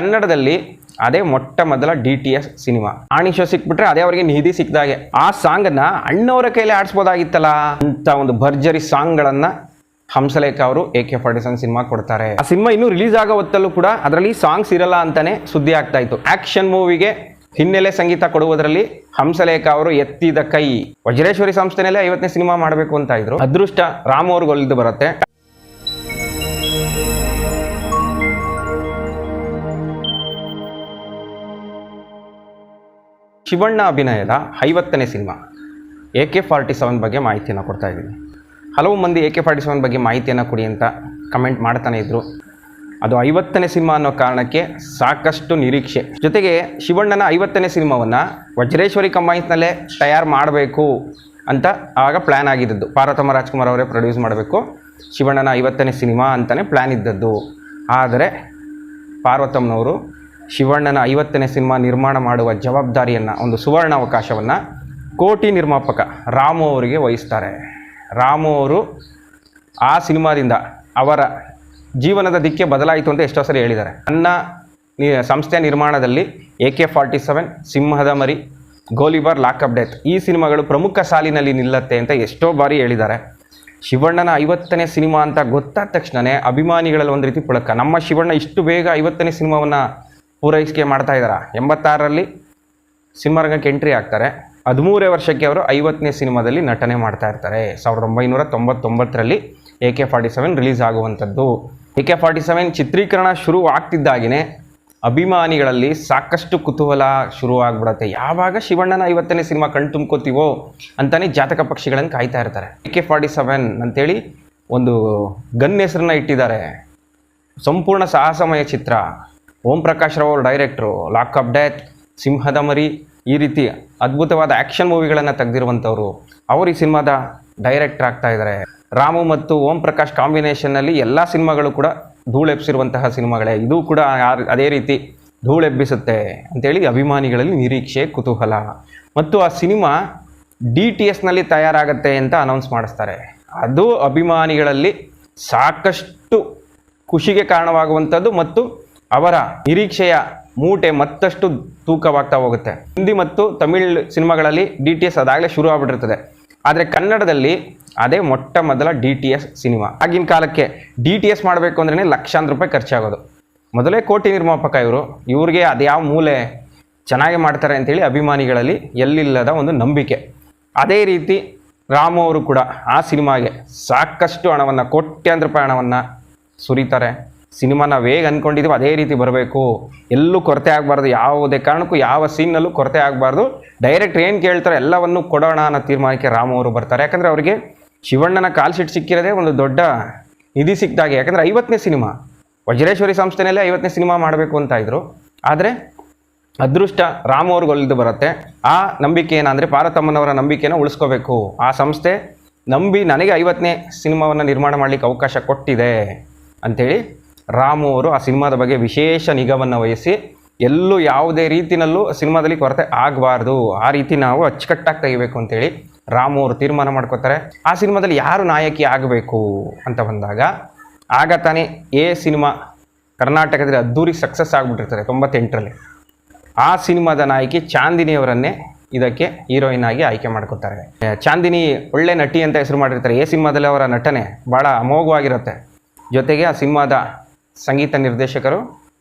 ಕನ್ನಡದಲ್ಲಿ ಅದೇ ಮೊಟ್ಟ ಮೊದಲ DTS ಸಿನಿಮಾ. ಆಣಿಶೋ ಸಿಕ್ಬಿಟ್ರೆ ಅದೇ ಅವರಿಗೆ ನಿಧಿ ಸಿಕ್ಕಿದಾಗೆ. ಆ ಸಾಂಗನ್ನ ಅಣ್ಣವರ ಕೈಲಿ ಆಡಿಸ್ಬೋದಾಗಿತ್ತಲ್ಲ ಅಂತ ಒಂದು ಭರ್ಜರಿ ಸಾಂಗ್ಗಳನ್ನ ಹಂಸಲೇಖ ಅವರು AK-47 ಸಿನಿಮಾ ಕೊಡ್ತಾರೆ. ಆ ಸಿನಿಮಾ ಇನ್ನೂ ರಿಲೀಸ್ ಆಗೋ ಹೊತ್ತಲ್ಲೂ ಕೂಡ ಅದರಲ್ಲಿ ಸಾಂಗ್ಸ್ ಇರಲ್ಲ ಅಂತಾನೆ ಸುದ್ದಿ ಆಗ್ತಾ ಇತ್ತು. ಆಕ್ಷನ್ ಮೂವಿಗೆ ಹಿನ್ನೆಲೆ ಸಂಗೀತ ಕೊಡುವುದರಲ್ಲಿ ಹಂಸಲೇಖ ಅವರು ಎತ್ತಿದ ಕೈ. ವಜ್ರೇಶ್ವರಿ ಸಂಸ್ಥೆನಲ್ಲೇ 50ನೇ ಸಿನಿಮಾ ಮಾಡಬೇಕು ಅಂತ ಇದ್ರು. ಅದೃಷ್ಟ ರಾಮ್ ಅವ್ರಿಗೆ ಒಲಿದು ಬರುತ್ತೆ. ಶಿವಣ್ಣ ಅಭಿನಯದ 50ನೇ ಸಿನಿಮಾ AK-47 ಬಗ್ಗೆ ಮಾಹಿತಿಯನ್ನು ಕೊಡ್ತಾ ಇದ್ದೀನಿ. ಹಲವು ಮಂದಿ AK-47 ಬಗ್ಗೆ ಮಾಹಿತಿಯನ್ನು ಕೊಡಿ ಅಂತ ಕಮೆಂಟ್ ಮಾಡ್ತಾನೆ ಇದ್ರು. ಅದು 50ನೇ ಸಿನಿಮಾ ಅನ್ನೋ ಕಾರಣಕ್ಕೆ ಸಾಕಷ್ಟು ನಿರೀಕ್ಷೆ. ಜೊತೆಗೆ ಶಿವಣ್ಣನ 50ನೇ ಸಿನಿಮಾವನ್ನು ವಜ್ರೇಶ್ವರಿ ಕಂಬೈನ್ಸ್ನಲ್ಲೇ ತಯಾರು ಮಾಡಬೇಕು ಅಂತ ಆವಾಗ ಪ್ಲ್ಯಾನ್ ಆಗಿದ್ದದ್ದು. ಪಾರ್ವತಮ್ಮ ರಾಜ್ಕುಮಾರ್ ಅವರೇ ಪ್ರೊಡ್ಯೂಸ್ ಮಾಡಬೇಕು ಶಿವಣ್ಣನ 50ನೇ ಸಿನಿಮಾ ಅಂತಲೇ ಪ್ಲ್ಯಾನ್ ಇದ್ದದ್ದು. ಆದರೆ ಪಾರ್ವತಮ್ಮನವರು ಶಿವಣ್ಣನ 50ನೇ ಸಿನಿಮಾ ನಿರ್ಮಾಣ ಮಾಡುವ ಜವಾಬ್ದಾರಿಯನ್ನು, ಒಂದು ಸುವರ್ಣ ಅವಕಾಶವನ್ನು ಕೋಟಿ ನಿರ್ಮಾಪಕ ರಾಮು ಅವರಿಗೆ ವಹಿಸ್ತಾರೆ. ರಾಮು ಅವರು ಆ ಸಿನಿಮಾದಿಂದ ಅವರ ಜೀವನದ ದಿಕ್ಕೆ ಬದಲಾಯಿತು ಅಂತ ಎಷ್ಟೋ ಸರಿ ಹೇಳಿದ್ದಾರೆ. ನನ್ನ ಸಂಸ್ಥೆಯ ನಿರ್ಮಾಣದಲ್ಲಿ AK-47, ಸಿಂಹದ ಮರಿ, ಗೋಲಿಬಾರ್, ಲಾಕಪ್ ಡೆತ್ ಈ ಸಿನಿಮಾಗಳು ಪ್ರಮುಖ ಸಾಲಿನಲ್ಲಿ ನಿಲ್ಲತ್ತೆ ಅಂತ ಎಷ್ಟೋ ಬಾರಿ ಹೇಳಿದ್ದಾರೆ. ಶಿವಣ್ಣನ 50ನೇ ಸಿನಿಮಾ ಅಂತ ಗೊತ್ತಾದ ತಕ್ಷಣವೇ ಅಭಿಮಾನಿಗಳಲ್ಲಿ ಒಂದು ರೀತಿ ಪುಳಕ. ನಮ್ಮ ಶಿವಣ್ಣ ಇಷ್ಟು ಬೇಗ 50ನೇ ಸಿನಿಮಾವನ್ನು ಪೂರೈಸಿಕೆ ಮಾಡ್ತಾ ಇದ್ದಾರೆ. 86ರಲ್ಲಿ ಸಿನಿಮಾ ರಂಗಕ್ಕೆ ಎಂಟ್ರಿ ಆಗ್ತಾರೆ. 13 ವರ್ಷಕ್ಕೆ ಅವರು 50ನೇ ಸಿನಿಮಾದಲ್ಲಿ ನಟನೆ ಮಾಡ್ತಾ ಇರ್ತಾರೆ. 1999ರಲ್ಲಿ AK-47 ರಿಲೀಸ್ ಆಗುವಂಥದ್ದು. AK-47 ಚಿತ್ರೀಕರಣ ಶುರು ಆಗ್ತಿದ್ದಾಗಿನೇ ಅಭಿಮಾನಿಗಳಲ್ಲಿ ಸಾಕಷ್ಟು ಕುತೂಹಲ ಶುರುವಾಗ್ಬಿಡುತ್ತೆ. ಯಾವಾಗ ಶಿವಣ್ಣನ 50ನೇ ಸಿನಿಮಾ ಕಣ್ ತುಂಬ್ಕೋತೀವೋ ಅಂತಲೇ ಜಾತಕ ಪಕ್ಷಿಗಳನ್ನು ಕಾಯ್ತಾ ಇರ್ತಾರೆ. AK-47 ಅಂತೇಳಿ ಒಂದು ಗನ್ ಹೆಸರನ್ನ ಇಟ್ಟಿದ್ದಾರೆ. ಸಂಪೂರ್ಣ ಸಾಹಸಮಯ ಚಿತ್ರ. ಓಂ ಪ್ರಕಾಶ್ ರಾವ್ ಅವರು ಡೈರೆಕ್ಟ್ರು. ಲಾಕಪ್ ಡೆತ್, ಸಿಂಹದ ಮರಿ ಈ ರೀತಿ ಅದ್ಭುತವಾದ ಆ್ಯಕ್ಷನ್ ಮೂವಿಗಳನ್ನು ತೆಗೆದಿರುವಂಥವ್ರು. ಅವರು ಈ ಸಿನಿಮಾದ ಡೈರೆಕ್ಟರ್ ಆಗ್ತಾ ಇದ್ದಾರೆ. ರಾಮು ಮತ್ತು ಓಂ ಪ್ರಕಾಶ್ ಕಾಂಬಿನೇಷನ್ನಲ್ಲಿ ಎಲ್ಲ ಸಿನಿಮಾಗಳು ಕೂಡ ಧೂಳೆಬ್ಸಿರುವಂತಹ ಸಿನಿಮಾಗಳೇ. ಇದು ಕೂಡ ಅದೇ ರೀತಿ ಧೂಳೆಬ್ಬಿಸುತ್ತೆ ಅಂತೇಳಿ ಅಭಿಮಾನಿಗಳಲ್ಲಿ ನಿರೀಕ್ಷೆ, ಕುತೂಹಲ. ಮತ್ತು ಆ ಸಿನಿಮಾ DTSನಲ್ಲಿ ತಯಾರಾಗತ್ತೆ ಅಂತ ಅನೌನ್ಸ್ ಮಾಡಿಸ್ತಾರೆ. ಅದು ಅಭಿಮಾನಿಗಳಲ್ಲಿ ಸಾಕಷ್ಟು ಖುಷಿಗೆ ಕಾರಣವಾಗುವಂಥದ್ದು ಮತ್ತು ಅವರ ನಿರೀಕ್ಷೆಯ ಮೂಟೆ ಮತ್ತಷ್ಟು ತೂಕವಾಗ್ತಾ ಹೋಗುತ್ತೆ. ಹಿಂದಿ ಮತ್ತು ತಮಿಳ್ ಸಿನಿಮಾಗಳಲ್ಲಿ DTS ಅದಾಗಲೇ ಶುರು ಆಗ್ಬಿಟ್ಟಿರ್ತದೆ. ಆದರೆ ಕನ್ನಡದಲ್ಲಿ ಅದೇ ಮೊಟ್ಟ ಮೊದಲ DTS ಸಿನಿಮಾ. ಆಗಿನ ಕಾಲಕ್ಕೆ DTS ಮಾಡಬೇಕು ಅಂದ್ರೇ ಲಕ್ಷಾಂತರ ರೂಪಾಯಿ ಖರ್ಚಾಗೋದು. ಮೊದಲೇ ಕೋಟಿ ನಿರ್ಮಾಪಕ ಇವ್ರಿಗೆ ಅದ್ಯಾವ ಮೂಲೆ ಚೆನ್ನಾಗಿ ಮಾಡ್ತಾರೆ ಅಂತೇಳಿ ಅಭಿಮಾನಿಗಳಲ್ಲಿ ಎಲ್ಲಿಲ್ಲದ ಒಂದು ನಂಬಿಕೆ. ಅದೇ ರೀತಿ ರಾಮು ಅವರು ಕೂಡ ಆ ಸಿನಿಮಾಗೆ ಸಾಕಷ್ಟು ಹಣವನ್ನು, ಕೋಟ್ಯಾಂತರ ರೂಪಾಯಿ ಹಣವನ್ನು ಸುರಿತಾರೆ. ಸಿನಿಮಾ ನಾವು ಹೇಗೆ ಅಂದ್ಕೊಂಡಿದ್ದೀವಿ ಅದೇ ರೀತಿ ಬರಬೇಕು, ಎಲ್ಲೂ ಕೊರತೆ ಆಗಬಾರ್ದು, ಯಾವುದೇ ಕಾರಣಕ್ಕೂ ಯಾವ ಸೀನ್ನಲ್ಲೂ ಕೊರತೆ ಆಗಬಾರ್ದು, ಡೈರೆಕ್ಟ್ ಏನು ಕೇಳ್ತಾರೆ ಎಲ್ಲವನ್ನು ಕೊಡೋಣ ಅನ್ನೋ ತೀರ್ಮಾನಕ್ಕೆ ರಾಮು ಅವರು ಬರ್ತಾರೆ. ಯಾಕಂದರೆ ಅವರಿಗೆ ಶಿವಣ್ಣನ ಕಾಲ್ ಶೀಟ್ ಸಿಕ್ಕಿರೋದೇ ಒಂದು ದೊಡ್ಡ ನಿಧಿ ಸಿಕ್ಕಿದಾಗೆ. ಯಾಕಂದರೆ 50ನೇ ಸಿನಿಮಾ ವಜ್ರೇಶ್ವರಿ ಸಂಸ್ಥೆನಲ್ಲೇ 50ನೇ ಸಿನಿಮಾ ಮಾಡಬೇಕು ಅಂತ ಇದ್ರು. ಆದರೆ ಅದೃಷ್ಟ ರಾಮು ಅವ್ರಿಗೆ ಒಲಿದು ಬರುತ್ತೆ. ಆ ನಂಬಿಕೆ ಏನಂದರೆ ಪಾರ್ವತಮ್ಮನವರ ನಂಬಿಕೆನ ಉಳಿಸ್ಕೋಬೇಕು. ಆ ಸಂಸ್ಥೆ ನಂಬಿ ನನಗೆ 50ನೇ ಸಿನಿಮಾವನ್ನು ನಿರ್ಮಾಣ ಮಾಡಲಿಕ್ಕೆ ಅವಕಾಶ ಕೊಟ್ಟಿದೆ ಅಂಥೇಳಿ ರಾಮು ಅವರು ಆ ಸಿನಿಮಾದ ಬಗ್ಗೆ ವಿಶೇಷ ನಿಗಾವನ್ನು ವಹಿಸಿ ಎಲ್ಲೂ ಯಾವುದೇ ರೀತಿಯಲ್ಲೂ ಸಿನಿಮಾದಲ್ಲಿ ಕೊರತೆ ಆಗಬಾರ್ದು, ಆ ರೀತಿ ನಾವು ಅಚ್ಚುಕಟ್ಟಾಗಿ ತೆಗಿಬೇಕು ಅಂತೇಳಿ ರಾಮು ಅವರು ತೀರ್ಮಾನ ಮಾಡ್ಕೋತಾರೆ. ಆ ಸಿನಿಮಾದಲ್ಲಿ ಯಾರು ನಾಯಕಿ ಆಗಬೇಕು ಅಂತ ಬಂದಾಗ ಆಗ ತಾನೇ ಸಿನಿಮಾ ಕರ್ನಾಟಕದಲ್ಲಿ ಅದ್ದೂರಿ ಸಕ್ಸಸ್ ಆಗಿಬಿಟ್ಟಿರ್ತಾರೆ 98ರಲ್ಲಿ. ಆ ಸಿನಿಮಾದ ನಾಯಕಿ ಚಾಂದಿನಿಯವರನ್ನೇ ಇದಕ್ಕೆ ಹೀರೋಯಿನ್ ಆಗಿ ಆಯ್ಕೆ ಮಾಡ್ಕೋತಾರೆ. ಚಾಂದಿನಿ ಒಳ್ಳೆ ನಟಿ ಅಂತ ಹೆಸರು ಮಾಡಿರ್ತಾರೆ. ಸಿನಿಮಾದಲ್ಲಿ ಅವರ ನಟನೆ ಭಾಳ ಅಮೋಘವಾಗಿರುತ್ತೆ. ಜೊತೆಗೆ ಆ ಸಿನಿಮಾದ ಸಂಗೀತ ನಿರ್ದೇಶಕರು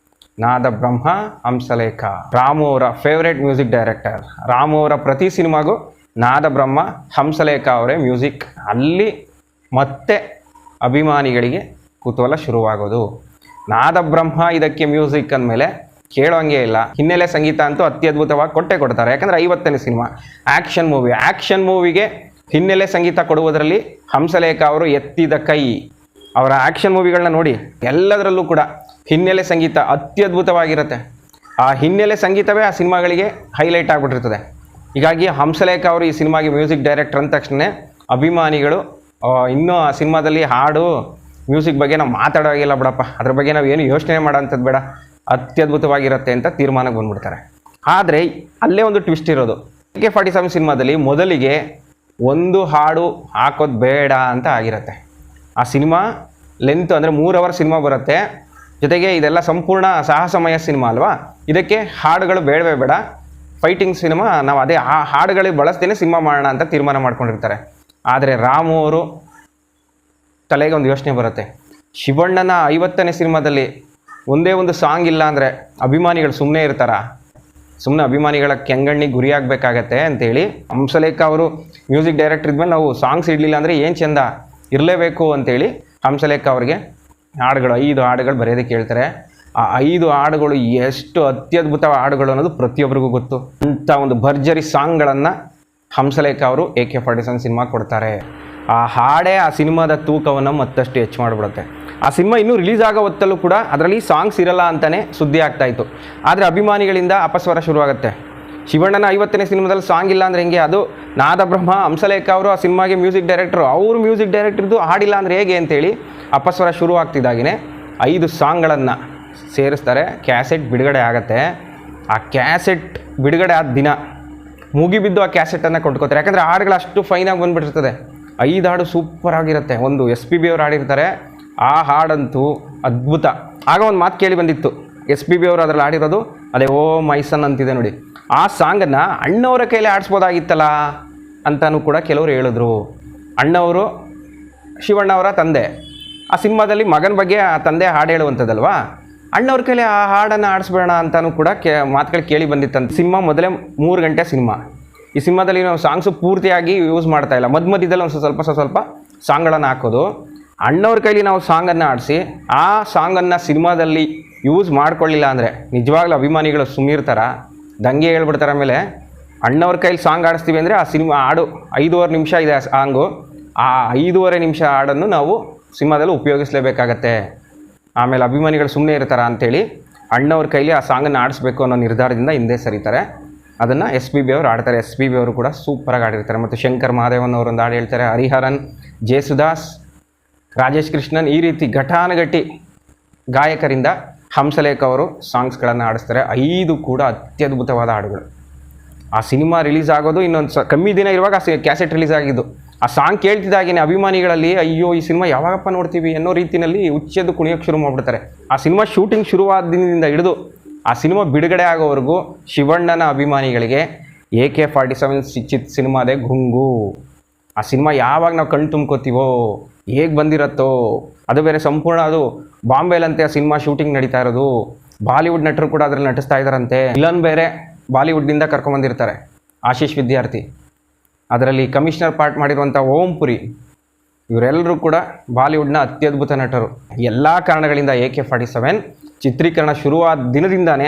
ನಾದ ಬ್ರಹ್ಮ, ಹಂಸಲೇಖ. ರಾಮು ಅವರ ಫೇವ್ರೇಟ್ ಮ್ಯೂಸಿಕ್ ಡೈರೆಕ್ಟರ್. ರಾಮು ಅವರ ಪ್ರತಿ ಸಿನಿಮಾಗೂ ನಾದ ಬ್ರಹ್ಮ, ಹಂಸಲೇಖ ಅವರೇ ಮ್ಯೂಸಿಕ್. ಅಲ್ಲಿ ಮತ್ತೆ ಅಭಿಮಾನಿಗಳಿಗೆ ಕುತೂಹಲ ಶುರುವಾಗೋದು. ನಾದ ಬ್ರಹ್ಮ ಇದಕ್ಕೆ ಮ್ಯೂಸಿಕ್ ಅಂದಮೇಲೆ ಕೇಳೋಂಗೆ ಇಲ್ಲ. ಹಿನ್ನೆಲೆ ಸಂಗೀತ ಅಂತೂ ಅತ್ಯದ್ಭುತವಾಗಿ ಕೊಡ್ತಾರೆ. ಯಾಕಂದರೆ 50ನೇ ಸಿನಿಮಾ ಆ್ಯಕ್ಷನ್ ಮೂವಿಗೆ ಹಿನ್ನೆಲೆ ಸಂಗೀತ ಕೊಡುವುದರಲ್ಲಿ ಹಂಸಲೇಖ ಅವರು ಎತ್ತಿದ ಕೈ. ಅವರ ಆ್ಯಕ್ಷನ್ ಮೂವಿಗಳನ್ನ ನೋಡಿ, ಎಲ್ಲದರಲ್ಲೂ ಕೂಡ ಹಿನ್ನೆಲೆ ಸಂಗೀತ ಅತ್ಯದ್ಭುತವಾಗಿರುತ್ತೆ. ಆ ಹಿನ್ನೆಲೆ ಸಂಗೀತವೇ ಆ ಸಿನಿಮಾಗಳಿಗೆ ಹೈಲೈಟ್ ಆಗಿಬಿಟ್ಟಿರ್ತದೆ. ಹೀಗಾಗಿ ಹಂಸಲೇಖ ಅವರು ಈ ಸಿನಿಮಾಗೆ ಮ್ಯೂಸಿಕ್ ಡೈರೆಕ್ಟರ್ ಅಂದ ತಕ್ಷಣ ಅಭಿಮಾನಿಗಳು ಇನ್ನೂ ಆ ಸಿನಿಮಾದಲ್ಲಿ ಹಾಡು ಮ್ಯೂಸಿಕ್ ಬಗ್ಗೆ ನಾವು ಮಾತಾಡೋಗಿಲ್ಲ ಬಿಡಪ್ಪ, ಅದ್ರ ಬಗ್ಗೆ ನಾವು ಏನು ಯೋಚನೆ ಮಾಡೋಂಥದ್ದು ಬೇಡ, ಅತ್ಯದ್ಭುತವಾಗಿರುತ್ತೆ ಅಂತ ತೀರ್ಮಾನಕ್ಕೆ ಬಂದ್ಬಿಡ್ತಾರೆ. ಆದರೆ ಅಲ್ಲೇ ಒಂದು ಟ್ವಿಸ್ಟ್ ಇರೋದು. AK-47 ಸಿನಿಮಾದಲ್ಲಿ ಮೊದಲಿಗೆ ಒಂದು ಹಾಡು ಹಾಕೋದು ಬೇಡ ಅಂತ ಆಗಿರುತ್ತೆ. ಆ ಸಿನಿಮಾ ಲೆಂತ್ ಅಂದರೆ 3 ಅವರ್ ಸಿನಿಮಾ ಬರುತ್ತೆ. ಜೊತೆಗೆ ಇದೆಲ್ಲ ಸಂಪೂರ್ಣ ಸಾಹಸಮಯ ಸಿನಿಮಾ ಅಲ್ವಾ, ಇದಕ್ಕೆ ಹಾಡುಗಳು ಬೇಡವೇ ಬೇಡ, ಫೈಟಿಂಗ್ ಸಿನಿಮಾ, ನಾವು ಅದೇ ಆ ಹಾಡುಗಳಿಗೆ ಬಳಸ್ತೇನೆ ಸಿನಿಮಾ ಮಾಡೋಣ ಅಂತ ತೀರ್ಮಾನ ಮಾಡ್ಕೊಂಡಿರ್ತಾರೆ. ಆದರೆ ರಾಮು ಅವರು ತಲೆಗೆ ಒಂದು ಯೋಚನೆ ಬರುತ್ತೆ, ಶಿವಣ್ಣನ 50ನೇ ಸಿನಿಮಾದಲ್ಲಿ ಒಂದೇ ಒಂದು ಸಾಂಗ್ ಇಲ್ಲ ಅಂದರೆ ಅಭಿಮಾನಿಗಳು ಸುಮ್ಮನೆ ಇರ್ತಾರ, ಸುಮ್ಮನೆ ಅಭಿಮಾನಿಗಳ ಕೆಂಗಣ್ಣಿಗೆ ಗುರಿಯಾಗಬೇಕಾಗತ್ತೆ ಅಂತೇಳಿ ಹಂಸಲೇಖ ಅವರು ಮ್ಯೂಸಿಕ್ ಡೈರೆಕ್ಟರ್ ಇದ್ಮೇಲೆ ನಾವು ಸಾಂಗ್ಸ್ ಇಡಲಿಲ್ಲ ಅಂದರೆ ಏನು ಚೆಂದ, ಇರಲೇಬೇಕು ಅಂತೇಳಿ ಹಂಸಲೇಖ ಅವ್ರಿಗೆ ಹಾಡುಗಳು 5 ಹಾಡುಗಳು ಬರೆಯೋದಕ್ಕೆ ಹೇಳ್ತಾರೆ. ಆ 5 ಹಾಡುಗಳು ಎಷ್ಟು ಅತ್ಯದ್ಭುತ ಹಾಡುಗಳು ಅನ್ನೋದು ಪ್ರತಿಯೊಬ್ಬರಿಗೂ ಗೊತ್ತು. ಅಂಥ ಒಂದು ಭರ್ಜರಿ ಸಾಂಗ್ಗಳನ್ನು ಹಂಸಲೇಖ ಅವರು AK-47 ಸಿನಿಮಾ ಕೊಡ್ತಾರೆ. ಆ ಹಾಡೇ ಆ ಸಿನಿಮಾದ ತೂಕವನ್ನು ಮತ್ತಷ್ಟು ಹೆಚ್ಚು ಮಾಡಿಬಿಡುತ್ತೆ. ಆ ಸಿನಿಮಾ ಇನ್ನೂ ರಿಲೀಸ್ ಆಗೋ ಹೊತ್ತಲ್ಲೂ ಕೂಡ ಅದರಲ್ಲಿ ಸಾಂಗ್ಸ್ ಇರಲ್ಲ ಅಂತಲೇ ಸುದ್ದಿ ಆಗ್ತಾಯಿತ್ತು. ಆದರೆ ಅಭಿಮಾನಿಗಳಿಂದ ಅಪಸ್ವರ ಶುರುವಾಗುತ್ತೆ. ಶಿವಣ್ಣನ 50ನೇ ಸಿನಿಮಾದಲ್ಲಿ ಸಾಂಗ್ ಇಲ್ಲ ಅಂದರೆ ಹೆಂಗೆ, ಅದು ನಾದಬ್ರಹ್ಮ ಹಂಸಲೇಖ ಅವರು ಆ ಸಿನಿಮಾಗೆ ಮ್ಯೂಸಿಕ್ ಡೈರೆಕ್ಟ್ರು, ಅವರು ಮ್ಯೂಸಿಕ್ ಡೈರೆಕ್ಟರ್ದು ಹಾಡಿಲ್ಲ ಅಂದರೆ ಹೇಗೆ ಅಂತೇಳಿ ಅಪಸ್ವರ ಶುರುವಾಗ್ತಿದ್ದಾಗಿನೇ 5 ಸಾಂಗ್ಗಳನ್ನು ಸೇರಿಸ್ತಾರೆ. ಕ್ಯಾಸೆಟ್ ಬಿಡುಗಡೆ ಆಗುತ್ತೆ. ಆ ಕ್ಯಾಸೆಟ್ ಬಿಡುಗಡೆ ಆದ ದಿನ ಮುಗಿಬಿದ್ದು ಆ ಕ್ಯಾಸೆಟನ್ನು ಕೊಂಡ್ಕೋತಾರೆ. ಯಾಕಂದರೆ ಹಾಡುಗಳು ಅಷ್ಟು ಫೈನಾಗಿ ಬಂದುಬಿಟ್ಟಿರ್ತದೆ. 5 ಹಾಡು ಸೂಪರ್ ಆಗಿರುತ್ತೆ. ಒಂದು SPB ಅವರು ಹಾಡಿರ್ತಾರೆ, ಆ ಹಾಡಂತೂ ಅದ್ಭುತ. ಆಗ ಒಂದು ಮಾತು ಕೇಳಿ ಬಂದಿತ್ತು, SPB ಅವರು ಅದರಲ್ಲಿ ಹಾಡಿರೋದು ಅದೇ ಓ ಮೈಸನ್ ಅಂತಿದೆ ನೋಡಿ, ಆ ಸಾಂಗನ್ನು ಅಣ್ಣವರ ಕೈಲಿ ಆಡಿಸ್ಬೋದಾಗಿತ್ತಲ್ಲ ಅಂತಲೂ ಕೂಡ ಕೆಲವರು ಹೇಳಿದ್ರು. ಅಣ್ಣವರು ಶಿವಣ್ಣ ಅವರ ತಂದೆ, ಆ ಸಿನಿಮಾದಲ್ಲಿ ಮಗನ ಬಗ್ಗೆ ಆ ತಂದೆ ಹಾಡು ಹೇಳುವಂಥದ್ದಲ್ವಾ, ಅಣ್ಣವ್ರ ಕೈಲಿ ಆ ಹಾಡನ್ನು ಆಡಿಸ್ಬೇಡ ಅಂತಲೂ ಕೂಡ ಮಾತುಗಳು ಕೇಳಿ ಬಂದಿತ್ತಂತ. ಸಿನಿಮಾ ಮೊದಲೇ 3 ಗಂಟೆ ಸಿನಿಮಾ. ಈ ಸಿನಿಮಾದಲ್ಲಿ ನಾವು ಸಾಂಗ್ಸು ಪೂರ್ತಿಯಾಗಿ ಯೂಸ್ ಮಾಡ್ತಾ ಇಲ್ಲ, ಮಧ್ಯದಲ್ಲಿ ಒಂದು ಸ್ವಲ್ಪ ಸಾಂಗ್ಗಳನ್ನು ಹಾಕೋದು. ಅಣ್ಣವ್ರ ಕೈಲಿ ನಾವು ಸಾಂಗನ್ನು ಆಡಿಸಿ ಆ ಸಾಂಗನ್ನು ಸಿನಿಮಾದಲ್ಲಿ ಯೂಸ್ ಮಾಡ್ಕೊಳ್ಳಿಲ್ಲ ಅಂದರೆ ನಿಜವಾಗ್ಲೂ ಅಭಿಮಾನಿಗಳು ಸುಮ್ಮಿರ್ತಾರ, ದಂಗೆ ಹೇಳ್ಬಿಡ್ತಾರೆ. ಆಮೇಲೆ ಅಣ್ಣವ್ರ ಕೈಲಿ ಸಾಂಗ್ ಆಡಿಸ್ತೀವಿ ಅಂದರೆ ಆ ಸಿನಿಮಾ ಹಾಡು 5.5 ನಿಮಿಷ ಇದೆ ಆ ಸಾಂಗು, ಆ 5.5 ನಿಮಿಷ ಹಾಡನ್ನು ನಾವು ಸಿನಿಮಾದಲ್ಲಿ ಉಪಯೋಗಿಸಲೇಬೇಕಾಗತ್ತೆ. ಆಮೇಲೆ ಅಭಿಮಾನಿಗಳು ಸುಮ್ಮನೆ ಇರ್ತಾರ ಅಂಥೇಳಿ ಅಣ್ಣವ್ರ ಕೈಲಿ ಆ ಸಾಂಗನ್ನು ಆಡಿಸ್ಬೇಕು ಅನ್ನೋ ನಿರ್ಧಾರದಿಂದ ಹಿಂದೆ ಸರಿತಾರೆ. ಅದನ್ನು SPB ಅವರು ಆಡ್ತಾರೆ. SPB ಅವರು ಕೂಡ ಸೂಪರಾಗಿ ಆಡಿರ್ತಾರೆ. ಮತ್ತು ಶಂಕರ್ ಮಹಾದೇವನ್ ಅವರೊಂದು ಹಾಡು ಹೇಳ್ತಾರೆ, ಹರಿಹರನ್, ಜೇಸುದಾಸ್, ರಾಜೇಶ್ ಕೃಷ್ಣನ್, ಈ ರೀತಿ ಘಟಾನುಘಟಿ ಗಾಯಕರಿಂದ ಹಂಸಲೇಖ ಅವರು ಸಾಂಗ್ಸ್ಗಳನ್ನು ಆಡಿಸ್ತಾರೆ. 5 ಕೂಡ ಅತ್ಯದ್ಭುತವಾದ ಹಾಡುಗಳು. ಆ ಸಿನಿಮಾ ರಿಲೀಸ್ ಆಗೋದು ಇನ್ನೊಂದು ಕಮ್ಮಿ ದಿನ ಇರುವಾಗ ಆ ಕ್ಯಾಸೆಟ್ ರಿಲೀಸ್ ಆಗಿದ್ದು. ಆ ಸಾಂಗ್ ಕೇಳ್ತಿದ್ದಾಗೇನೆ ಅಭಿಮಾನಿಗಳಲ್ಲಿ ಅಯ್ಯೋ ಈ ಸಿನಿಮಾ ಯಾವಾಗಪ್ಪ ನೋಡ್ತೀವಿ ಅನ್ನೋ ರೀತಿಯಲ್ಲಿ ಹುಚ್ಚೆದ್ದು ಕುಣಿಯೋಕ್ಕೆ ಶುರು ಮಾಡಿಬಿಡ್ತಾರೆ. ಆ ಸಿನಿಮಾ ಶೂಟಿಂಗ್ ಶುರುವಾದ ದಿನದಿಂದ ಹಿಡಿದು ಆ ಸಿನಿಮಾ ಬಿಡುಗಡೆ ಆಗೋವರೆಗೂ ಶಿವಣ್ಣನ ಅಭಿಮಾನಿಗಳಿಗೆ AK-47 ಸಿನಿಮಾದೇ ಗುಂಗು. ಆ ಸಿನಿಮಾ ಯಾವಾಗ ನಾವು ಕಣ್ಣು ತುಂಬ್ಕೋತೀವೋ, ಹೇಗೆ ಬಂದಿರತ್ತೋ, ಅದು ಬೇರೆ ಸಂಪೂರ್ಣ ಅದು ಬಾಂಬೆಲಂತೆ ಆ ಸಿನಿಮಾ ಶೂಟಿಂಗ್ ನಡೀತಾ ಇರೋದು. ಬಾಲಿವುಡ್ ನಟರು ಕೂಡ ಅದರಲ್ಲಿ ನಟಿಸ್ತಾ ಇದ್ದಾರಂತೆ. ವಿಲನ್ ಬೇರೆ ಬಾಲಿವುಡ್ನಿಂದ ಕರ್ಕೊಂಬಂದಿರ್ತಾರೆ, ಆಶೀಶ್ ವಿದ್ಯಾರ್ಥಿ. ಅದರಲ್ಲಿ ಕಮಿಷನರ್ ಪಾರ್ಟ್ ಮಾಡಿರುವಂಥ ಓಂ ಪುರಿ, ಇವರೆಲ್ಲರೂ ಕೂಡ ಬಾಲಿವುಡ್ನ ಅತ್ಯದ್ಭುತ ನಟರು. ಎಲ್ಲ ಕಾರಣಗಳಿಂದ AK-47 ಚಿತ್ರೀಕರಣ ಶುರುವಾದ ದಿನದಿಂದಾನೇ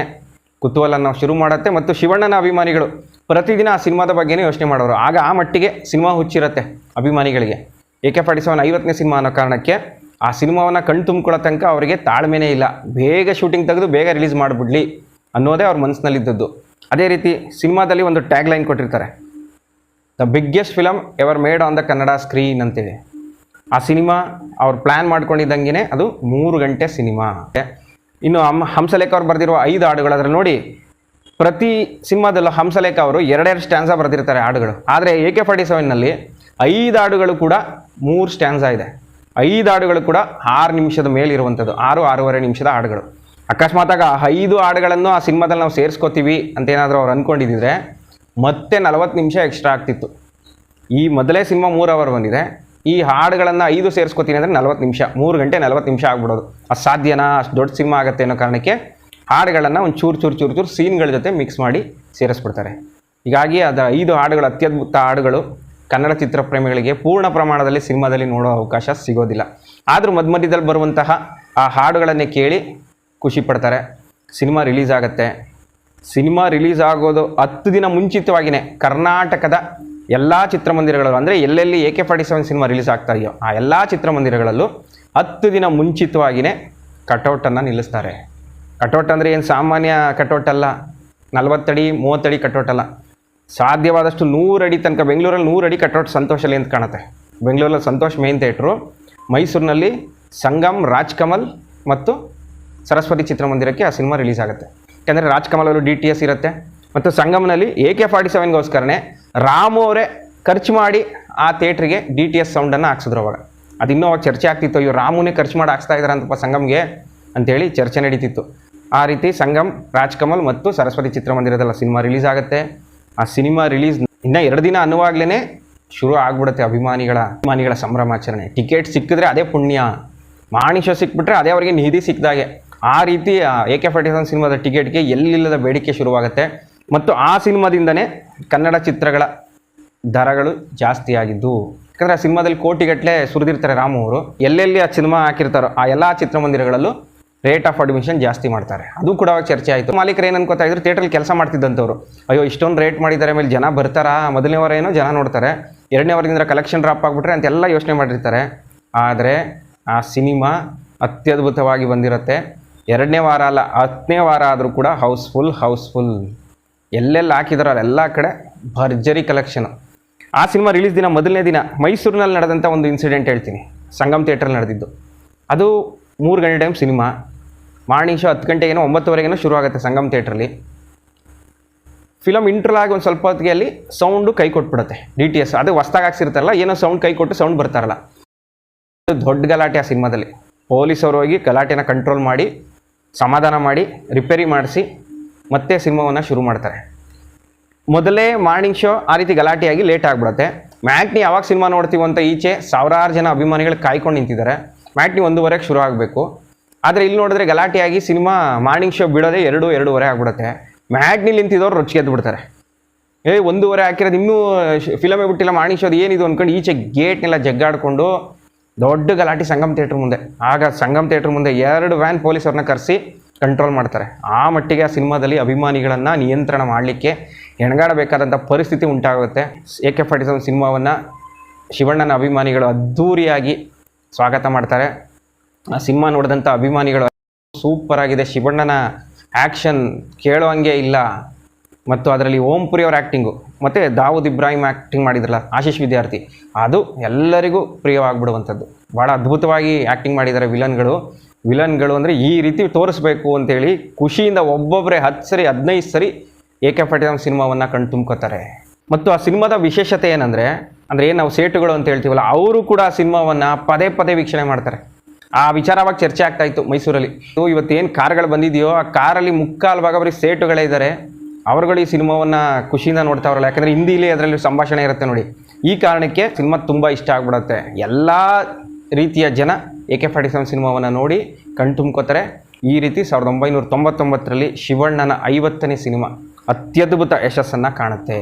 ಕುತೂಹಲನ ಶುರು ಮಾಡುತ್ತೆ. ಮತ್ತು ಶಿವಣ್ಣನ ಅಭಿಮಾನಿಗಳು ಪ್ರತಿದಿನ ಆ ಸಿನಿಮಾದ ಬಗ್ಗೆನೇ ಯೋಚನೆ ಮಾಡೋರು. ಆಗ ಆ ಮಟ್ಟಿಗೆ ಸಿನಿಮಾ ಹುಚ್ಚಿರುತ್ತೆ ಅಭಿಮಾನಿಗಳಿಗೆ. AK-47 50ನೇ ಸಿನಿಮಾ ಅನ್ನೋ ಕಾರಣಕ್ಕೆ ಆ ಸಿನಿಮಾವನ್ನು ಕಣ್ಣು ತುಂಬಿಕೊಳ್ಳೋ ತನಕ ಅವರಿಗೆ ತಾಳ್ಮೆನೇ ಇಲ್ಲ. ಬೇಗ ಶೂಟಿಂಗ್ ತೆಗೆದು ಬೇಗ ರಿಲೀಸ್ ಮಾಡಿಬಿಡ್ಲಿ ಅನ್ನೋದೇ ಅವ್ರ ಮನಸ್ಸಿನಲ್ಲಿದ್ದದ್ದು. ಅದೇ ರೀತಿ ಸಿನಿಮಾದಲ್ಲಿ ಒಂದು ಟ್ಯಾಗ್ ಲೈನ್ ಕೊಟ್ಟಿರ್ತಾರೆ, the biggest film ever made on the Kannada screen ಅಂತೇಳಿ. ಆ ಸಿನಿಮಾ ಅವ್ರು ಪ್ಲ್ಯಾನ್ ಮಾಡ್ಕೊಂಡಿದ್ದಂಗೆ ಅದು 3 ಗಂಟೆ ಸಿನಿಮಾ. ಇನ್ನು ಹಂಸಲೇಖ ಅವ್ರು ಬರೆದಿರುವ 5 ಹಾಡುಗಳು ಅದರಲ್ಲಿ ನೋಡಿ, ಪ್ರತಿ ಸಿನಿಮಾದಲ್ಲೂ ಹಂಸಲೇಖ ಅವರು 2 ಸ್ಟ್ಯಾನ್ಸಾ ಬರೆದಿರ್ತಾರೆ ಹಾಡುಗಳು. ಆದರೆ AK-47ನಲ್ಲಿ 5 ಹಾಡುಗಳು ಕೂಡ 3 ಸ್ಟ್ಯಾನ್ಸಾ ಇದೆ. 5 ಹಾಡುಗಳು ಕೂಡ 6 ನಿಮಿಷದ ಮೇಲಿರುವಂಥದ್ದು, 6-6.5 ನಿಮಿಷದ ಹಾಡುಗಳು. ಅಕಸ್ಮಾತಾಗ 5 ಹಾಡುಗಳನ್ನು ಆ ಸಿನಿಮಾದಲ್ಲಿ ನಾವು ಸೇರಿಸ್ಕೋತೀವಿ ಅಂತ ಏನಾದರೂ ಅವ್ರು ಅಂದ್ಕೊಂಡಿದ್ದಿದ್ರೆ ಮತ್ತೆ 40 ನಿಮಿಷ ಎಕ್ಸ್ಟ್ರಾ ಆಗ್ತಿತ್ತು. ಈ ಮೊದಲೇ ಸಿನಿಮಾ 3 ಅವರ್ ಬಂದಿದೆ, ಈ ಹಾಡುಗಳನ್ನು 5 ಸೇರಿಸ್ಕೋತೀನಿ ಅಂದರೆ 40 ನಿಮಿಷ, 3 ಗಂಟೆ 40 ನಿಮಿಷ ಆಗ್ಬಿಡೋದು. ಅದು ಸಾಧ್ಯನಾ? ಅಷ್ಟು ದೊಡ್ಡ ಸಿನಿಮಾ ಆಗುತ್ತೆ ಅನ್ನೋ ಕಾರಣಕ್ಕೆ ಹಾಡುಗಳನ್ನು ಒಂದು ಚೂರು ಸೀನ್ಗಳ ಜೊತೆ ಮಿಕ್ಸ್ ಮಾಡಿ ಸೇರಿಸ್ಬಿಡ್ತಾರೆ. ಹೀಗಾಗಿ ಅದರ 5 ಹಾಡುಗಳು ಅತ್ಯದ್ಭುತ ಹಾಡುಗಳು. ಕನ್ನಡ ಚಿತ್ರಪ್ರೇಮಿಗಳಿಗೆ ಪೂರ್ಣ ಪ್ರಮಾಣದಲ್ಲಿ ಸಿನಿಮಾದಲ್ಲಿ ನೋಡೋ ಅವಕಾಶ ಸಿಗೋದಿಲ್ಲ. ಆದರೂ ಮಧ್ಯದಲ್ಲಿ ಬರುವಂತಹ ಆ ಹಾಡುಗಳನ್ನೇ ಕೇಳಿ ಖುಷಿ ಪಡ್ತಾರೆ. ಸಿನಿಮಾ ರಿಲೀಸ್ ಆಗುತ್ತೆ. ಸಿನಿಮಾ ರಿಲೀಸ್ ಆಗೋದು 10 ದಿನ ಮುಂಚಿತವಾಗಿಯೇ ಕರ್ನಾಟಕದ ಎಲ್ಲ ಚಿತ್ರಮಂದಿರಗಳು, ಅಂದರೆ ಎಲ್ಲೆಲ್ಲಿ AK-47 ಸಿನಿಮಾ ರಿಲೀಸ್ ಆಗ್ತಾ ಇದೆಯೋ ಆ ಎಲ್ಲ ಚಿತ್ರಮಂದಿರಗಳಲ್ಲೂ 10 ದಿನ ಮುಂಚಿತವಾಗಿಯೇ ಕಟೌಟನ್ನು ನಿಲ್ಲಿಸ್ತಾರೆ. ಕಟೌಟ್ ಅಂದರೆ ಏನು ಸಾಮಾನ್ಯ ಕಟೌಟ್ ಅಲ್ಲ, 40 ಅಡಿ 30 ಅಡಿ ಕಟೌಟ್ ಅಲ್ಲ, ಸಾಧ್ಯವಾದಷ್ಟು 100 ಅಡಿ ತನಕ. ಬೆಂಗಳೂರಲ್ಲಿ 100 ಅಡಿ ಕಟೌಟ್ ಸಂತೋಷಲ್ಲಿ ಅಂತ ಕಾಣುತ್ತೆ. ಬೆಂಗಳೂರಲ್ಲಿ ಸಂತೋಷ್ ಮೇನ್ ಥಿಯೇಟ್ರು, ಮೈಸೂರಿನಲ್ಲಿ ಸಂಗಮ್, ರಾಜ್ಕಮಲ್ ಮತ್ತು ಸರಸ್ವತಿ ಚಿತ್ರಮಂದಿರಕ್ಕೆ ಆ ಸಿನಿಮಾ ರಿಲೀಸ್ ಆಗುತ್ತೆ. ಯಾಕೆಂದರೆ ರಾಜ್ಕಮಲಲ್ಲೂ DTS ಇರುತ್ತೆ ಮತ್ತು ಸಂಗಮ್ನಲ್ಲಿ AK-47ಗೋಸ್ಕರನೇ ರಾಮು ಅವರೇ ಖರ್ಚು ಮಾಡಿ ಆ ಥಿಯೇಟ್ರಿಗೆ DTS ಸೌಂಡನ್ನು ಹಾಕ್ಸಿದ್ರು. ಅವಾಗ ಅದು ಇನ್ನೂ ಅವಾಗ ಚರ್ಚೆ ಆಗ್ತಿತ್ತು, ಇವ್ರು ರಾಮುನೇ ಖರ್ಚು ಮಾಡಿ ಹಾಕ್ಸ್ತಾ ಇದ್ದಾರೆ ಅಂತಪ್ಪ ಸಂಗಮ್ಗೆ. ಅಂತೇಳಿ ಚರ್ಚೆ ನಡೀತಿತ್ತು. ಆ ರೀತಿ ಸಂಗಮ್, ರಾಜ್ಕಮಲ್ ಮತ್ತು ಸರಸ್ವತಿ ಚಿತ್ರಮಂದಿರದಲ್ಲ ಸಿನಿಮಾ ರಿಲೀಸ್ ಆಗುತ್ತೆ. ಆ ಸಿನಿಮಾ ರಿಲೀಸ್ ಇನ್ನೂ 2 ದಿನ ಅನ್ನುವಾಗಲೇ ಶುರು ಆಗ್ಬಿಡುತ್ತೆ ಅಭಿಮಾನಿಗಳ ಸಂಭ್ರಮಾಚರಣೆ. ಟಿಕೆಟ್ ಸಿಕ್ಕಿದ್ರೆ ಅದೇ ಪುಣ್ಯ, ಮಾಣಿ ಶೋ ಸಿಕ್ಬಿಟ್ರೆ ಅದೇ ಅವರಿಗೆ ನಿಧಿ ಸಿಕ್ಕಿದಾಗೆ. ಆ ರೀತಿ AK-47 ಸಿನಿಮಾದ ಟಿಕೆಟ್ಗೆ ಎಲ್ಲಿಲ್ಲದ ಬೇಡಿಕೆ ಶುರುವಾಗುತ್ತೆ. ಮತ್ತು ಆ ಸಿನಿಮಾದಿಂದನೇ ಕನ್ನಡ ಚಿತ್ರಗಳ ದರಗಳು ಜಾಸ್ತಿ ಆಗಿದ್ದು. ಯಾಕಂದರೆ ಆ ಸಿನಿಮಾದಲ್ಲಿ ಕೋಟಿಗಟ್ಟಲೆ ಸುರಿದಿರ್ತಾರೆ ರಾಮು ಅವರು. ಎಲ್ಲೆಲ್ಲಿ ಆ ಸಿನಿಮಾ ಹಾಕಿರ್ತಾರೋ ಆ ಎಲ್ಲ ಚಿತ್ರಮಂದಿರಗಳಲ್ಲೂ ರೇಟ್ ಆಫ್ ಅಡ್ಮಿಷನ್ ಜಾಸ್ತಿ ಮಾಡ್ತಾರೆ. ಅದು ಕೂಡ ಚರ್ಚೆ ಆಯಿತು. ಮಾಲೀಕರು ಏನು ಅನ್ಕೋತಾ ಇದ್ರು, ಥಿಯೇಟ್ರಲ್ಲಿ ಕೆಲಸ ಮಾಡ್ತಿದ್ದಂಥವ್ರು, ಅಯ್ಯೋ ಇಷ್ಟೊಂದು ರೇಟ್ ಮಾಡಿದ್ದಾರೆ, ಮೇಲೆ ಜನ ಬರ್ತಾರಾ, ಮೊದಲನೇ ವಾರ ಏನೋ ಜನ ನೋಡ್ತಾರೆ, 2ನೇ ವಾರದಿಂದ ಕಲೆಕ್ಷನ್ ಡ್ರಾಪ್ ಆಗಿಬಿಟ್ರೆ ಅಂತೆಲ್ಲ ಯೋಚನೆ ಮಾಡಿರ್ತಾರೆ. ಆದರೆ ಆ ಸಿನಿಮಾ ಅತ್ಯದ್ಭುತವಾಗಿ ಬಂದಿರುತ್ತೆ. 2ನೇ ವಾರ ಅಲ್ಲ, 10ನೇ ವಾರ ಆದರೂ ಕೂಡ ಹೌಸ್ಫುಲ್. ಎಲ್ಲೆಲ್ಲಿ ಹಾಕಿದಾರೋ ಅಲ್ಲೆಲ್ಲ ಕಡೆ ಭರ್ಜರಿ ಕಲೆಕ್ಷನು. ಆ ಸಿನಿಮಾ ರಿಲೀಸ್ ದಿನ ಮೊದಲನೇ ದಿನ ಮೈಸೂರಿನಲ್ಲಿ ನಡೆದಂಥ ಒಂದು ಇನ್ಸಿಡೆಂಟ್ ಹೇಳ್ತೀನಿ. ಸಂಗಮ್ ಥಿಯೇಟ್ರಲ್ಲಿ ನಡೆದಿದ್ದು. ಅದು 3 ಗಂಟೆ ಟೈಮ್ ಸಿನಿಮಾ. ಮಾರ್ನಿಂಗ್ ಶೋ 10 ಗಂಟೆಗೇನೋ 9ವರೆಗೇನೋ ಶುರು ಆಗುತ್ತೆ ಸಂಗಮ್ ಥಿಯೇಟ್ರಲ್ಲಿ. ಫಿಲಮ್ ಇಂಟ್ರಲ್ ಆಗಿ ಒಂದು ಸ್ವಲ್ಪ ಹೊತ್ತಿಗೆ ಅಲ್ಲಿ ಸೌಂಡು ಕೈ ಕೊಟ್ಬಿಡುತ್ತೆ. DTS ಅದು ಹೊಸ್ದಾಗಿ ಹಾಕ್ಸಿರ್ತಾರಲ್ಲ, ಏನೋ ಸೌಂಡ್ ಕೈ ಕೊಟ್ಟು ಸೌಂಡ್ ಬರ್ತಾರಲ್ಲ, ದೊಡ್ಡ ಗಲಾಟೆ ಆ ಸಿನಿಮಾದಲ್ಲಿ. ಪೊಲೀಸವರು ಹೋಗಿ ಗಲಾಟೆನ ಕಂಟ್ರೋಲ್ ಮಾಡಿ, ಸಮಾಧಾನ ಮಾಡಿ, ರಿಪೇರಿ ಮಾಡಿಸಿ ಮತ್ತೆ ಸಿನಿಮಾವನ್ನು ಶುರು ಮಾಡ್ತಾರೆ. ಮೊದಲೇ ಮಾರ್ನಿಂಗ್ ಶೋ ಆ ರೀತಿ ಗಲಾಟೆಯಾಗಿ ಲೇಟ್ ಆಗಿಬಿಡುತ್ತೆ. ಮ್ಯಾಟ್ನಿ ಯಾವಾಗ ಸಿನಿಮಾ ನೋಡ್ತೀವಿ ಅಂತ ಈಚೆ ಸಾವಿರಾರು ಜನ ಅಭಿಮಾನಿಗಳು ಕಾಯ್ಕೊಂಡು ನಿಂತಿದ್ದಾರೆ. ಮ್ಯಾಟ್ನಿ 1:30ಕ್ಕೆ ಶುರು ಆಗಬೇಕು. ಆದರೆ ಇಲ್ಲಿ ನೋಡಿದ್ರೆ ಗಲಾಟೆಯಾಗಿ ಸಿನಿಮಾ ಮಾರ್ನಿಂಗ್ ಶೋ ಬಿಡೋದೇ 2:30 ಆಗಿಬಿಡುತ್ತೆ. ಮ್ಯಾಟ್ನಿಲಿ ನಿಂತಿದ್ದವ್ರು ರೊಚ್ಚಿಗೆದ್ದು ಬಿಡ್ತಾರೆ. 1:30 ಹಾಕಿರೋದು ಇನ್ನೂ ಫಿಲಮೇ ಬಿಟ್ಟಿಲ್ಲ, ಮಾರ್ನಿಂಗ್ ಶೋದು ಏನಿದು ಅಂದ್ಕೊಂಡು ಈಚೆ ಗೇಟ್ನೆಲ್ಲ ಜಗ್ಗಾಡಿಕೊಂಡು ದೊಡ್ಡ ಗಲಾಟೆ ಸಂಗಮ್ ಥಿಯೇಟ್ರ್ ಮುಂದೆ. ಆಗ ಸಂಗಮ್ ಥಿಯೇಟ್ರ್ ಮುಂದೆ 2 ವ್ಯಾನ್ ಪೊಲೀಸರನ್ನ ಕರೆಸಿ ಕಂಟ್ರೋಲ್ ಮಾಡ್ತಾರೆ. ಆ ಮಟ್ಟಿಗೆ ಆ ಸಿನಿಮಾದಲ್ಲಿ ಅಭಿಮಾನಿಗಳನ್ನು ನಿಯಂತ್ರಣ ಮಾಡಲಿಕ್ಕೆ ಹೆಣಗಾಡಬೇಕಾದಂಥ ಪರಿಸ್ಥಿತಿ ಉಂಟಾಗುತ್ತೆ. AK-47 ಸಿನಿಮಾವನ್ನು ಶಿವಣ್ಣನ ಅಭಿಮಾನಿಗಳು ಅದ್ಧೂರಿಯಾಗಿ ಸ್ವಾಗತ ಮಾಡ್ತಾರೆ. ಆ ಸಿನಿಮಾ ನೋಡಿದಂಥ ಅಭಿಮಾನಿಗಳು ಸೂಪರ್ ಆಗಿದೆ, ಶಿವಣ್ಣನ ಆ್ಯಕ್ಷನ್ ಕೇಳೋಂಗೆ ಇಲ್ಲ, ಮತ್ತು ಅದರಲ್ಲಿ ಓಂ ಪುರಿ ಅವರ ಆ್ಯಕ್ಟಿಂಗು ಮತ್ತು ದಾವೂದ್ ಇಬ್ರಾಹಿಂ ಆ್ಯಕ್ಟಿಂಗ್ ಮಾಡಿದ್ರಲ್ಲ ಆಶೀಶ್ ವಿದ್ಯಾರ್ಥಿ, ಅದು ಎಲ್ಲರಿಗೂ ಪ್ರಿಯವಾಗಿಬಿಡುವಂಥದ್ದು. ಭಾಳ ಅದ್ಭುತವಾಗಿ ಆ್ಯಕ್ಟಿಂಗ್ ಮಾಡಿದ್ದಾರೆ ವಿಲನ್ಗಳು ಅಂದರೆ ಈ ರೀತಿ ತೋರಿಸ್ಬೇಕು ಅಂತೇಳಿ ಖುಷಿಯಿಂದ ಒಬ್ಬೊಬ್ಬರೇ 10 ಸರಿ 15 ಸರಿ AK-47 ಸಿನಿಮಾವನ್ನು ಕಣ್ಣು ತುಂಬ್ಕೋತಾರೆ. ಮತ್ತು ಆ ಸಿನಿಮಾದ ವಿಶೇಷತೆ ಏನಂದರೆ ಏನು ನಾವು ಸೇಟುಗಳು ಅಂತ ಹೇಳ್ತೀವಲ್ಲ, ಅವರು ಕೂಡ ಆ ಸಿನಿಮಾವನ್ನು ಪದೇ ವೀಕ್ಷಣೆ ಮಾಡ್ತಾರೆ. ಆ ವಿಚಾರವಾಗಿ ಚರ್ಚೆ ಆಗ್ತಾ ಇತ್ತು ಮೈಸೂರಲ್ಲಿ. ಇವತ್ತೇನು ಕಾರ್ಗಳು ಬಂದಿದೆಯೋ ಆ ಕಾರಲ್ಲಿ ಮುಕ್ಕಾಲು ಭಾಗ ಬರೀ ಸೇಟುಗಳೇ ಇದ್ದಾರೆ. ಅವರುಗಳು ಈ ಸಿನಿಮಾವನ್ನು ಖುಷಿಯಿಂದ ನೋಡ್ತಾವ್ರಲ್ಲ, ಯಾಕಂದರೆ ಹಿಂದಿಲಿ ಅದರಲ್ಲಿ ಸಂಭಾಷಣೆ ಇರುತ್ತೆ ನೋಡಿ. ಈ ಕಾರಣಕ್ಕೆ ಸಿನಿಮಾ ತುಂಬ ಇಷ್ಟ ಆಗ್ಬಿಡುತ್ತೆ. ಎಲ್ಲ ರೀತಿಯ ಜನ AK-47 ಸಿನಿಮಾವನ್ನು ನೋಡಿ ಕಣ್ತುಂಬ್ಕೋತಾರೆ. ಈ ರೀತಿ 1999ರಲ್ಲಿ ಶಿವಣ್ಣನ 50ನೇ ಸಿನಿಮಾ ಅತ್ಯದ್ಭುತ ಯಶಸ್ಸನ್ನು ಕಾಣುತ್ತೆ.